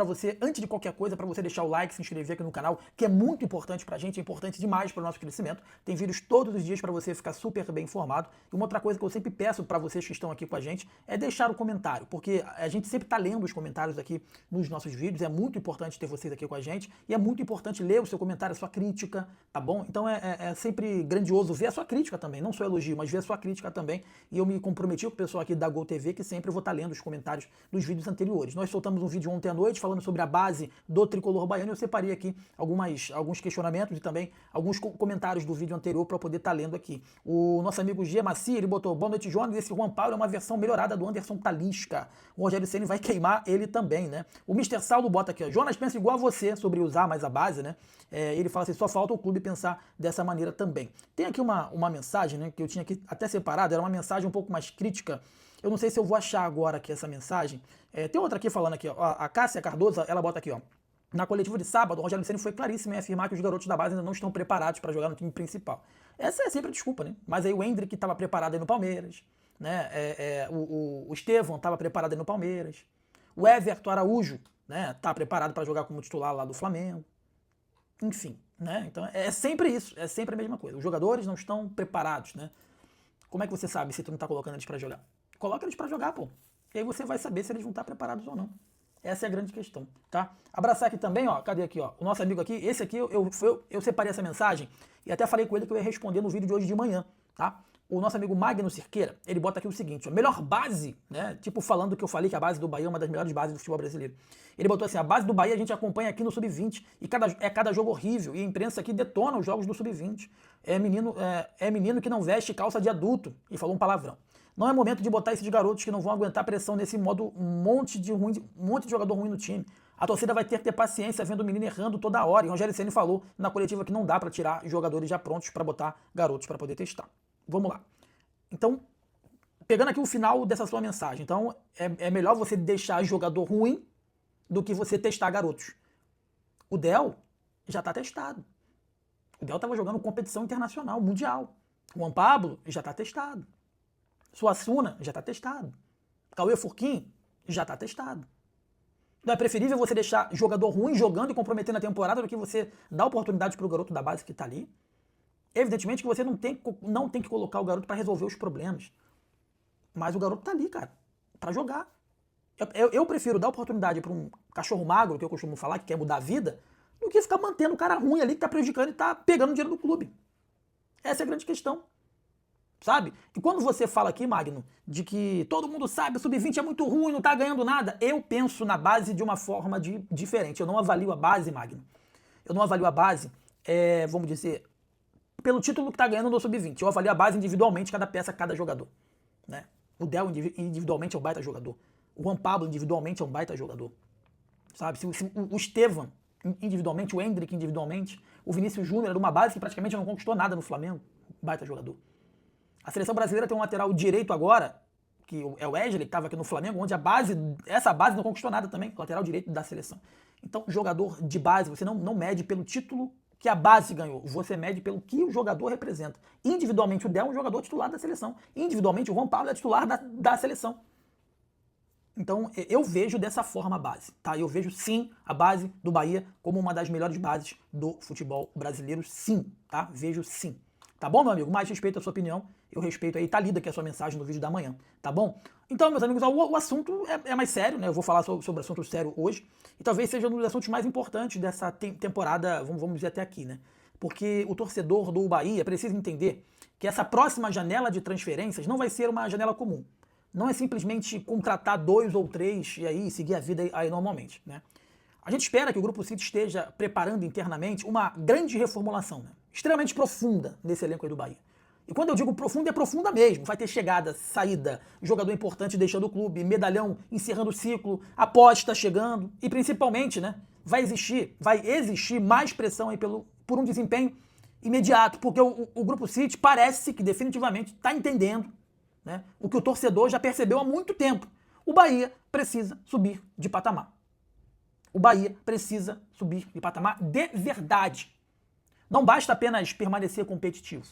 para você, antes de qualquer coisa, para você deixar o like, se inscrever aqui no canal, que é muito importante pra gente, é importante demais para o nosso crescimento. Tem vídeos todos os dias para você ficar super bem informado. E uma outra coisa que eu sempre peço para vocês que estão aqui com a gente é deixar o comentário, porque a gente sempre tá lendo os comentários aqui nos nossos vídeos, é muito importante ter vocês aqui com a gente, e é muito importante ler o seu comentário, a sua crítica, tá bom? Então é sempre grandioso ver a sua crítica também, não só elogio, mas ver a sua crítica também, e eu me comprometi com o pessoal aqui da Gol TV que sempre vou estar lendo os comentários dos vídeos anteriores. Nós soltamos um vídeo ontem à noite falando sobre a base do tricolor baiano, e eu separei aqui alguns questionamentos e também alguns comentários do vídeo anterior para poder estar lendo aqui. O nosso amigo Gia Macia, ele botou: boa noite, Jonas, esse Juan Paulo é uma versão melhorada do Anderson Talisca. O Rogério Ceni vai queimar ele também, né? O Mr. Saulo bota aqui, ó: Jonas pensa igual a você sobre usar mais a base, né? Ele fala assim: só falta o clube pensar dessa maneira também. Tem aqui uma mensagem, né, que eu tinha aqui até separado, era uma mensagem um pouco mais crítica. Eu não sei se eu vou achar agora aqui essa mensagem. Tem outra aqui falando aqui, ó. A Cássia Cardoso, ela bota aqui, ó: na coletiva de sábado, o Rogério Ceni foi claríssimo em afirmar que os garotos da base ainda não estão preparados para jogar no time principal. Essa é sempre a desculpa, né? Mas aí o Hendrick estava preparado aí no Palmeiras, né? O Estevão estava preparado aí no Palmeiras. O Everton Araújo, né, tá preparado para jogar como titular lá do Flamengo. Enfim, né? Então é sempre isso, é sempre a mesma coisa. Os jogadores não estão preparados, né? Como é que você sabe se tu não tá colocando eles para jogar? Coloca eles para jogar, pô. E aí você vai saber se eles vão estar preparados ou não. Essa é a grande questão, tá? Abraçar aqui também, ó, cadê aqui, ó, o nosso amigo aqui, esse aqui eu separei essa mensagem e até falei com ele que eu ia responder no vídeo de hoje de manhã, tá? O nosso amigo Magno Cirqueira, ele bota aqui o seguinte, ó: melhor base, né, tipo falando que eu falei que a base do Bahia é uma das melhores bases do futebol brasileiro. Ele botou assim: a base do Bahia a gente acompanha aqui no Sub-20 e cada jogo horrível, e a imprensa aqui detona os jogos do Sub-20. É menino que não veste calça de adulto, e falou um palavrão. Não é momento de botar esses garotos que não vão aguentar pressão nesse modo, um monte de jogador ruim no time. A torcida vai ter que ter paciência vendo o menino errando toda hora. E o Rogério Ceni falou na coletiva que não dá para tirar jogadores já prontos para botar garotos para poder testar. Vamos lá. Então, pegando aqui o final dessa sua mensagem. Então, é melhor você deixar jogador ruim do que você testar garotos. O Del já está testado. O Del estava jogando competição internacional, mundial. O Juan Pablo já está testado. Suassuna já está testado. Cauê Furquim já está testado. Então é preferível você deixar jogador ruim jogando e comprometendo a temporada do que você dar oportunidade para o garoto da base que está ali. Evidentemente que você não tem que colocar o garoto para resolver os problemas. Mas o garoto está ali, cara, para jogar. Eu prefiro dar oportunidade para um cachorro magro, que eu costumo falar, que quer mudar a vida, do que ficar mantendo o cara ruim ali que está prejudicando e está pegando dinheiro do clube. Essa é a grande questão. Sabe? E quando você fala aqui, Magno, de que todo mundo sabe, o Sub-20 é muito ruim, não tá ganhando nada, eu penso na base de uma forma diferente. Eu não avalio a base, Magno. Eu não avalio a base, vamos dizer, pelo título que tá ganhando no Sub-20. Eu avalio a base individualmente, cada peça, cada jogador. Né? O Del individualmente é um baita jogador. O Juan Pablo individualmente é um baita jogador. Sabe? O Estevão individualmente, o Hendrick individualmente, o Vinícius Júnior era uma base que praticamente não conquistou nada no Flamengo. Baita jogador. A seleção brasileira tem um lateral direito agora, que é o Wesley, que estava aqui no Flamengo, onde essa base não conquistou nada também, lateral direito da seleção. Então, jogador de base, você não mede pelo título que a base ganhou, você mede pelo que o jogador representa. Individualmente, o Del é um jogador titular da seleção. Individualmente, o Juan Pablo é titular da seleção. Então, eu vejo dessa forma a base, tá? Eu vejo, sim, a base do Bahia como uma das melhores bases do futebol brasileiro, sim, tá? Vejo sim. Tá bom, meu amigo? Mais respeito à sua opinião. Eu respeito aí, tá lida aqui a sua mensagem no vídeo da manhã, tá bom? Então, meus amigos, o assunto é mais sério, né? Eu vou falar sobre assunto sério hoje. E talvez seja um dos assuntos mais importantes dessa temporada, vamos dizer até aqui, né? Porque o torcedor do Bahia precisa entender que essa próxima janela de transferências não vai ser uma janela comum. Não é simplesmente contratar 2 ou 3 e aí seguir a vida aí normalmente, né? A gente espera que o Grupo City esteja preparando internamente uma grande reformulação, né? Extremamente profunda nesse elenco aí do Bahia. E quando eu digo profunda, é profunda mesmo. Vai ter chegada, saída, jogador importante deixando o clube, medalhão encerrando o ciclo, aposta chegando e principalmente, né, vai existir mais pressão aí por um desempenho imediato, porque o Grupo City parece que definitivamente está entendendo, né, o que o torcedor já percebeu há muito tempo. O Bahia precisa subir de patamar. O Bahia precisa subir de patamar de verdade. Não basta apenas permanecer competitivo.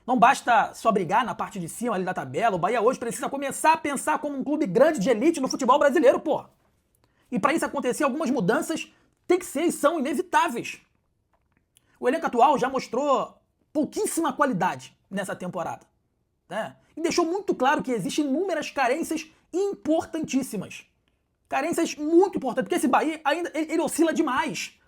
Não basta só brigar na parte de cima ali da tabela. O Bahia hoje precisa começar a pensar como um clube grande de elite no futebol brasileiro, porra. E para isso acontecer, algumas mudanças têm que ser e são inevitáveis. O elenco atual já mostrou pouquíssima qualidade nessa temporada, né? E deixou muito claro que existem inúmeras carências importantíssimas. Carências muito importantes, porque esse Bahia ainda ele oscila demais.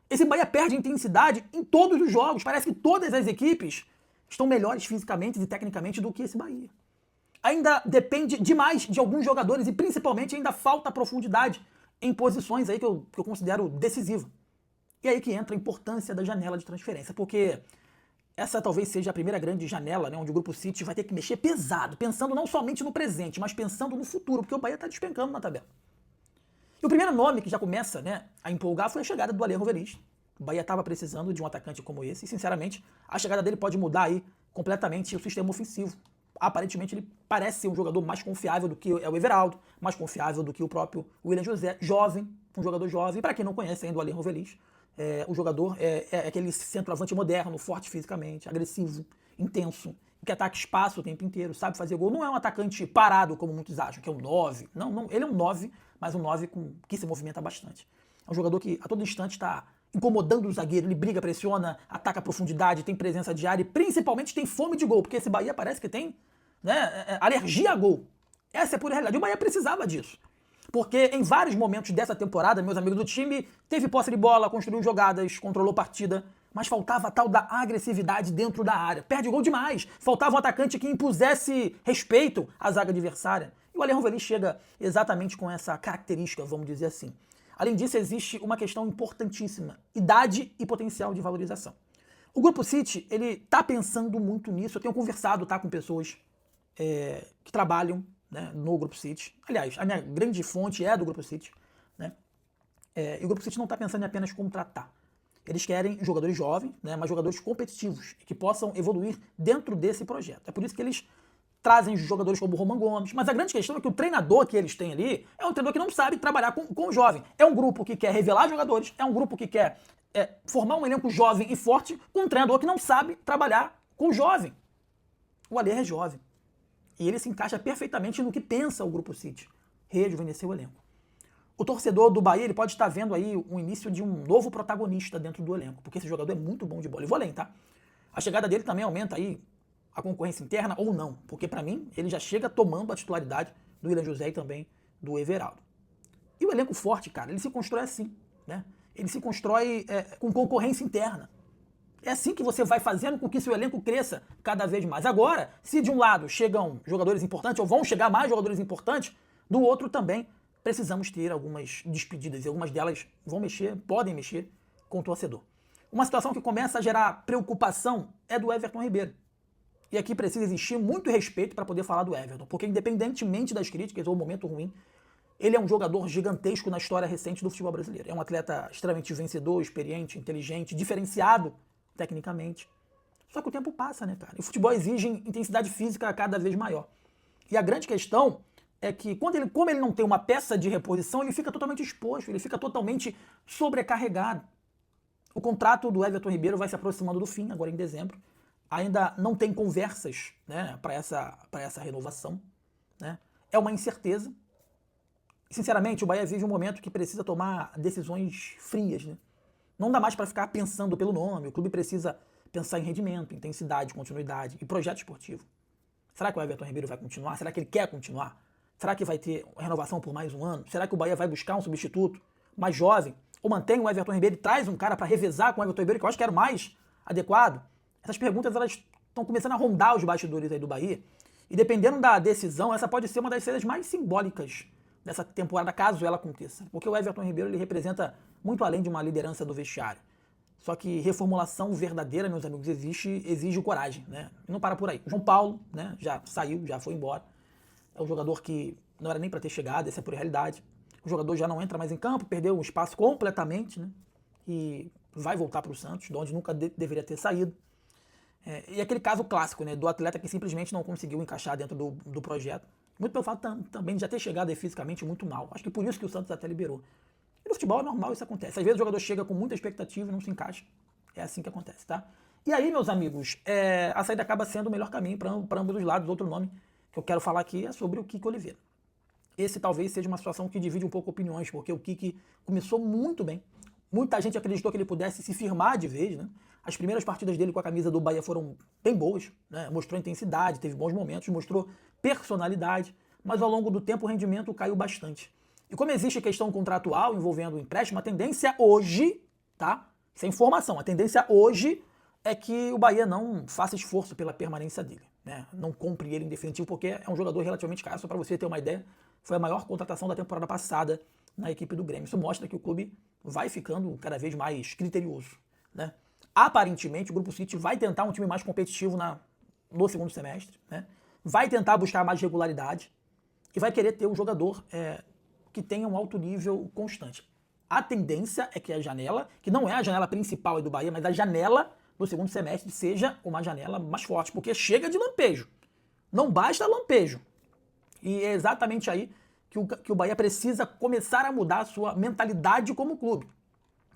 Esse Bahia perde intensidade em todos os jogos. Parece que todas as equipes estão melhores fisicamente e tecnicamente do que esse Bahia. Ainda depende demais de alguns jogadores e principalmente ainda falta profundidade em posições aí que eu considero decisivas. E aí que entra a importância da janela de transferência, porque essa talvez seja a primeira grande janela, né, onde o Grupo City vai ter que mexer pesado, pensando não somente no presente, mas pensando no futuro, porque o Bahia está despencando na tabela. E o primeiro nome que já começa, né, a empolgar foi a chegada do Alejo Velis. O Bahia estava precisando de um atacante como esse e, sinceramente, a chegada dele pode mudar aí completamente o sistema ofensivo. Aparentemente, ele parece ser um jogador mais confiável do que é o Everaldo, mais confiável do que o próprio William José, jovem, um jogador jovem. E para quem não conhece ainda o Alejo Velis, o jogador é aquele centroavante moderno, forte fisicamente, agressivo, intenso, que ataca espaço o tempo inteiro, sabe fazer gol. Não é um atacante parado, como muitos acham, que é um 9. Não, ele é um 9, mas um 9 que se movimenta bastante. É um jogador que a todo instante está incomodando o zagueiro, ele briga, pressiona, ataca a profundidade, tem presença de área e principalmente tem fome de gol, porque esse Bahia parece que tem, né, alergia a gol. Essa é a pura realidade. O Bahia precisava disso. Porque em vários momentos dessa temporada, meus amigos do time, teve posse de bola, construiu jogadas, controlou partida, mas faltava a tal da agressividade dentro da área. Perde gol demais. Faltava um atacante que impusesse respeito à zaga adversária. E o Alejo Velis chega exatamente com essa característica, vamos dizer assim. Além disso, existe uma questão importantíssima: idade e potencial de valorização. O Grupo City, ele está pensando muito nisso. Eu tenho conversado, com pessoas que trabalham, né, no Grupo City. Aliás, a minha grande fonte é do Grupo City, né? E o Grupo City não está pensando em apenas contratar. Eles querem jogadores jovens, né, mas jogadores competitivos, que possam evoluir dentro desse projeto. É por isso que eles trazem jogadores como o Roman Gomes. Mas a grande questão é que o treinador que eles têm ali é um treinador que não sabe trabalhar com o jovem. É um grupo que quer revelar jogadores, é um grupo que quer formar um elenco jovem e forte com um treinador que não sabe trabalhar com o jovem. O Alejo é jovem. E ele se encaixa perfeitamente no que pensa o Grupo City: rejuvenescer o elenco. O torcedor do Bahia, ele pode estar vendo aí o início de um novo protagonista dentro do elenco, porque esse jogador é muito bom de bola. E vou além, tá? A chegada dele também aumenta aí a concorrência interna ou não, porque para mim ele já chega tomando a titularidade do William José e também do Everaldo. E o elenco forte, cara, ele se constrói assim, né? Ele se constrói com concorrência interna. É assim que você vai fazendo com que seu elenco cresça cada vez mais. Agora, se de um lado chegam jogadores importantes, ou vão chegar mais jogadores importantes, do outro também precisamos ter algumas despedidas, e algumas delas podem mexer com o torcedor. Uma situação que começa a gerar preocupação é do Everton Ribeiro. E aqui precisa existir muito respeito para poder falar do Everton, porque independentemente das críticas ou momento ruim, ele é um jogador gigantesco na história recente do futebol brasileiro. É um atleta extremamente vencedor, experiente, inteligente, diferenciado tecnicamente. Só que o tempo passa, né, cara? E o futebol exige intensidade física cada vez maior. E a grande questão é que, como ele não tem uma peça de reposição, ele fica totalmente exposto, ele fica totalmente sobrecarregado. O contrato do Everton Ribeiro vai se aproximando do fim, agora em dezembro. Ainda não tem conversas, né, para essa renovação, né? É uma incerteza. Sinceramente, o Bahia vive um momento que precisa tomar decisões frias, né? Não dá mais para ficar pensando pelo nome. O clube precisa pensar em rendimento, intensidade, continuidade e projeto esportivo. Será que o Everton Ribeiro vai continuar? Será que ele quer continuar? Será que vai ter renovação por mais um ano? Será que o Bahia vai buscar um substituto mais jovem? Ou mantém o Everton Ribeiro e traz um cara para revezar com o Everton Ribeiro, que eu acho que era o mais adequado? Essas perguntas, elas estão começando a rondar os bastidores aí do Bahia. E dependendo da decisão, essa pode ser uma das cenas mais simbólicas dessa temporada, caso ela aconteça. Porque o Everton Ribeiro, ele representa muito além de uma liderança do vestiário. Só que reformulação verdadeira, meus amigos, exige coragem, né? E não para por aí. O João Paulo, né, já saiu, já foi embora. É um jogador que não era nem para ter chegado, essa é a pura realidade. O jogador já não entra mais em campo, perdeu o espaço completamente, né? E vai voltar para o Santos, de onde nunca deveria ter saído. E aquele caso clássico, né, do atleta que simplesmente não conseguiu encaixar dentro do projeto. Muito pelo fato também de já ter chegado aí fisicamente muito mal. Acho que por isso que o Santos até liberou. E no futebol é normal, isso acontece. Às vezes o jogador chega com muita expectativa e não se encaixa. É assim que acontece, tá? E aí, meus amigos, a saída acaba sendo o melhor caminho para ambos os lados. Outro nome que eu quero falar aqui é sobre o Kiko Oliveira. esse talvez seja uma situação que divide um pouco opiniões, porque o Kiki começou muito bem. Muita gente acreditou que ele pudesse se firmar de vez, né? As primeiras partidas dele com a camisa do Bahia foram bem boas, né? Mostrou intensidade, teve bons momentos, mostrou personalidade, mas ao longo do tempo o rendimento caiu bastante. E como existe questão contratual envolvendo o empréstimo, a tendência hoje, tá? Sem informação, a tendência hoje é que o Bahia não faça esforço pela permanência dele, né? Não compre ele em definitivo, porque é um jogador relativamente caro. Só para você ter uma ideia, foi a maior contratação da temporada passada na equipe do Grêmio. Isso mostra que o clube vai ficando cada vez mais criterioso, né? Aparentemente, o Grupo City vai tentar um time mais competitivo no segundo semestre, né? Vai tentar buscar mais regularidade e vai querer ter um jogador que tenha um alto nível constante. A tendência é que a janela, que não é a janela principal do Bahia, mas a janela do segundo semestre seja uma janela mais forte, porque chega de lampejo. Não basta lampejo. E é exatamente aí que o Bahia precisa começar a mudar a sua mentalidade como clube,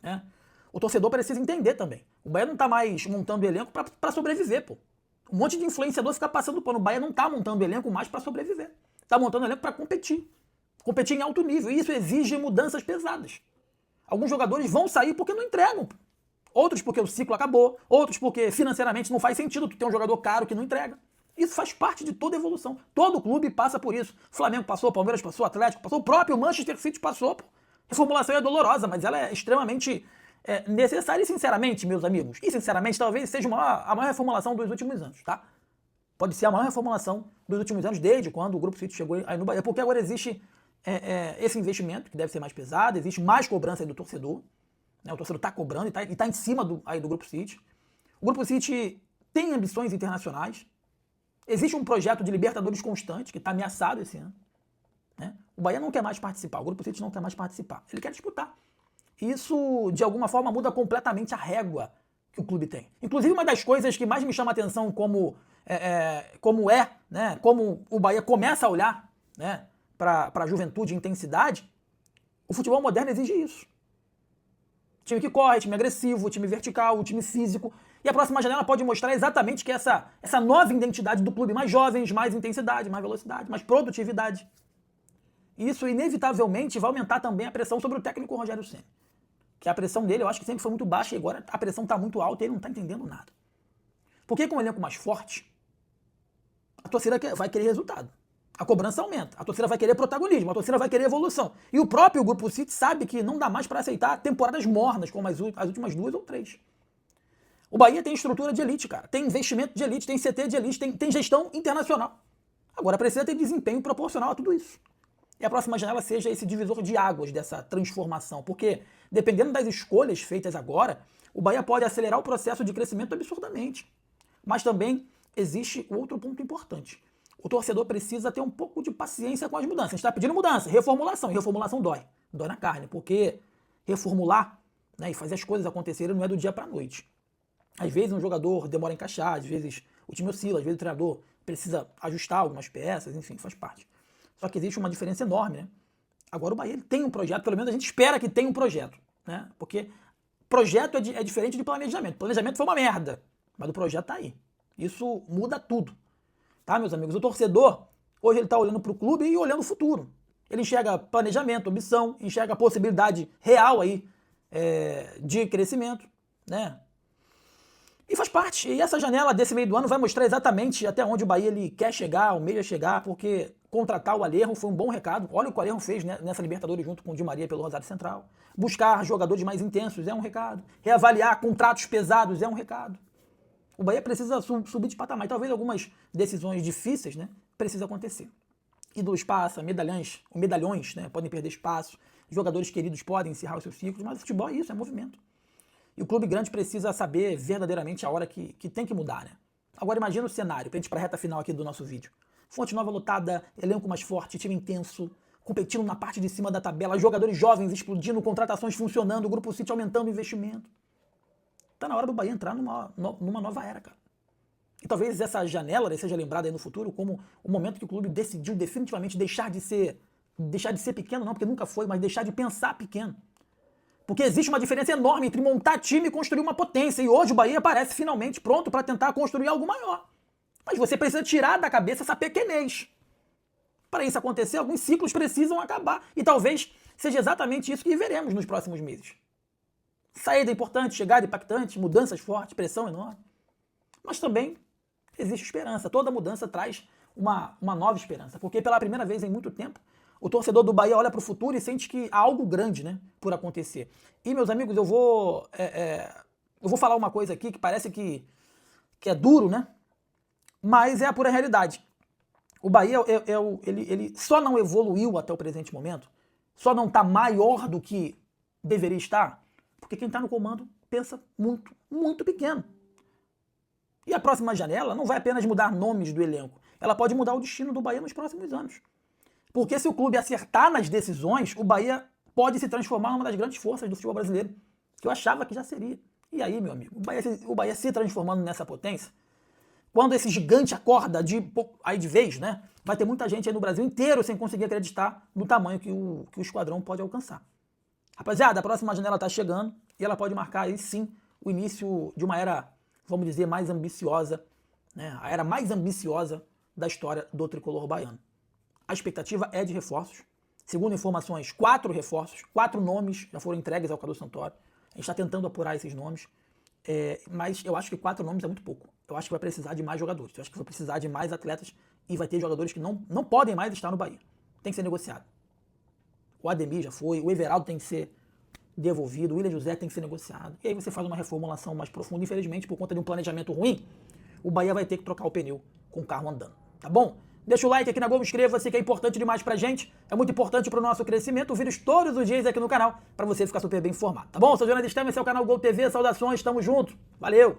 né? O torcedor precisa entender também. O Bahia não está mais montando elenco para sobreviver, pô. Um monte de influenciador fica passando pano. O Bahia não está montando elenco mais para sobreviver. Está montando elenco para competir. Competir em alto nível. E isso exige mudanças pesadas. Alguns jogadores vão sair porque não entregam, pô. Outros porque o ciclo acabou. Outros porque financeiramente não faz sentido tu ter um jogador caro que não entrega. Isso faz parte de toda evolução. Todo clube passa por isso. Flamengo passou, Palmeiras passou, Atlético passou, o próprio Manchester City passou, pô. Reformulação é dolorosa, mas ela é extremamente necessária e, sinceramente, meus amigos, e sinceramente talvez seja a maior reformulação dos últimos anos, tá? Pode ser a maior reformulação dos últimos anos, desde quando o Grupo City chegou aí no Bahia, porque agora existe esse investimento, que deve ser mais pesado, existe mais cobrança aí do torcedor, né? O torcedor está cobrando e tá em cima do Grupo City. O Grupo City tem ambições internacionais, existe um projeto de Libertadores constante, que está ameaçado esse ano, né? O Bahia não quer mais participar, o Grupo City não quer mais participar, ele quer disputar. Isso, de alguma forma, muda completamente a régua que o clube tem. Inclusive, uma das coisas que mais me chama a atenção como o Bahia começa a olhar, né, para a juventude e intensidade, o futebol moderno exige isso. Time que corre, time agressivo, time vertical, time físico. E a próxima janela pode mostrar exatamente que essa nova identidade do clube, mais jovens, mais intensidade, mais velocidade, mais produtividade. Isso, inevitavelmente, vai aumentar também a pressão sobre o técnico Rogério Ceni. Que a pressão dele, eu acho que sempre foi muito baixa e agora a pressão está muito alta e ele não está entendendo nada. Porque com um elenco mais forte, a torcida vai querer resultado. A cobrança aumenta, a torcida vai querer protagonismo, a torcida vai querer evolução. E o próprio Grupo City sabe que não dá mais para aceitar temporadas mornas, como as últimas 2 ou 3. O Bahia tem estrutura de elite, cara. Tem investimento de elite, tem CT de elite, tem gestão internacional. Agora precisa ter desempenho proporcional a tudo isso. E a próxima janela seja esse divisor de águas dessa transformação. Porque, dependendo das escolhas feitas agora, o Bahia pode acelerar o processo de crescimento absurdamente. Mas também existe outro ponto importante. O torcedor precisa ter um pouco de paciência com as mudanças. A gente está pedindo mudança, reformulação. E reformulação dói. Dói na carne, porque reformular, né, e fazer as coisas acontecerem não é do dia para a noite. Às vezes um jogador demora a encaixar, às vezes o time oscila, às vezes o treinador precisa ajustar algumas peças, enfim, faz parte. Só que existe uma diferença enorme, né? Agora o Bahia ele tem um projeto, pelo menos a gente espera que tenha um projeto, né? Porque projeto é diferente de planejamento. Planejamento foi uma merda, mas o projeto tá aí. Isso muda tudo, tá, meus amigos? O torcedor, hoje ele tá olhando pro clube e olhando o futuro. Ele enxerga planejamento, ambição, enxerga a possibilidade real aí de crescimento, né? E faz parte. E essa janela desse meio do ano vai mostrar exatamente até onde o Bahia ele quer chegar, almeja chegar, porque contratar o Alejo foi um bom recado. Olha o que o Alejo fez, né, nessa Libertadores junto com o Di Maria pelo Rosário Central. Buscar jogadores mais intensos é um recado. Reavaliar contratos pesados é um recado. O Bahia precisa subir de patamar. E talvez algumas decisões difíceis, né, precisam acontecer. Ídolos passam, medalhões, né, podem perder espaço. Jogadores queridos podem encerrar os seus ciclos, mas o futebol é isso, é movimento. E o clube grande precisa saber verdadeiramente a hora que tem que mudar, né? Agora imagina o cenário, pra gente ir pra reta final aqui do nosso vídeo. Fonte nova lotada, elenco mais forte, time intenso, competindo na parte de cima da tabela, jogadores jovens explodindo, contratações funcionando, o Grupo City aumentando o investimento. Tá na hora do Bahia entrar numa nova era, cara. E talvez essa janela seja lembrada aí no futuro como o momento que o clube decidiu definitivamente deixar de ser pequeno, não, porque nunca foi, mas deixar de pensar pequeno. Porque existe uma diferença enorme entre montar time e construir uma potência. E hoje o Bahia parece finalmente pronto para tentar construir algo maior. Mas você precisa tirar da cabeça essa pequenez. Para isso acontecer, alguns ciclos precisam acabar. E talvez seja exatamente isso que veremos nos próximos meses. Saída importante, chegada impactante, mudanças fortes, pressão enorme. Mas também existe esperança. Toda mudança traz uma nova esperança. Porque pela primeira vez em muito tempo, o torcedor do Bahia olha para o futuro e sente que há algo grande, né, por acontecer. E, meus amigos, eu vou falar uma coisa aqui que parece que é duro, né? Mas é a pura realidade. O Bahia, ele só não evoluiu até o presente momento, só não está maior do que deveria estar, porque quem está no comando pensa muito, muito pequeno. E a próxima janela não vai apenas mudar nomes do elenco, ela pode mudar o destino do Bahia nos próximos anos. Porque se o clube acertar nas decisões, o Bahia pode se transformar numa das grandes forças do futebol brasileiro, que eu achava que já seria. E aí, meu amigo, o Bahia se transformando nessa potência, quando esse gigante acorda aí de vez, né, vai ter muita gente aí no Brasil inteiro sem conseguir acreditar no tamanho que o esquadrão pode alcançar. Rapaziada, a próxima janela está chegando e ela pode marcar aí sim o início de uma era, vamos dizer, mais ambiciosa, né, a era mais ambiciosa da história do tricolor baiano. A expectativa é de reforços. Segundo informações, 4 reforços, 4 nomes já foram entregues ao Cadu Santoro. A gente está tentando apurar esses nomes. Mas eu acho que 4 nomes é muito pouco. Eu acho que vai precisar de mais jogadores. Eu acho que vai precisar de mais atletas e vai ter jogadores que não podem mais estar no Bahia. Tem que ser negociado. O Ademir já foi, o Everaldo tem que ser devolvido, o William José tem que ser negociado. E aí você faz uma reformulação mais profunda. Infelizmente, por conta de um planejamento ruim, o Bahia vai ter que trocar o pneu com o carro andando. Tá bom? Deixa o like aqui na Globo, inscreva-se que é importante demais pra gente, é muito importante pro nosso crescimento, vídeos todos os dias aqui no canal, pra você ficar super bem informado, tá bom? Eu sou o Jonathan Stem, esse é o canal Gol TV, saudações, tamo junto, valeu!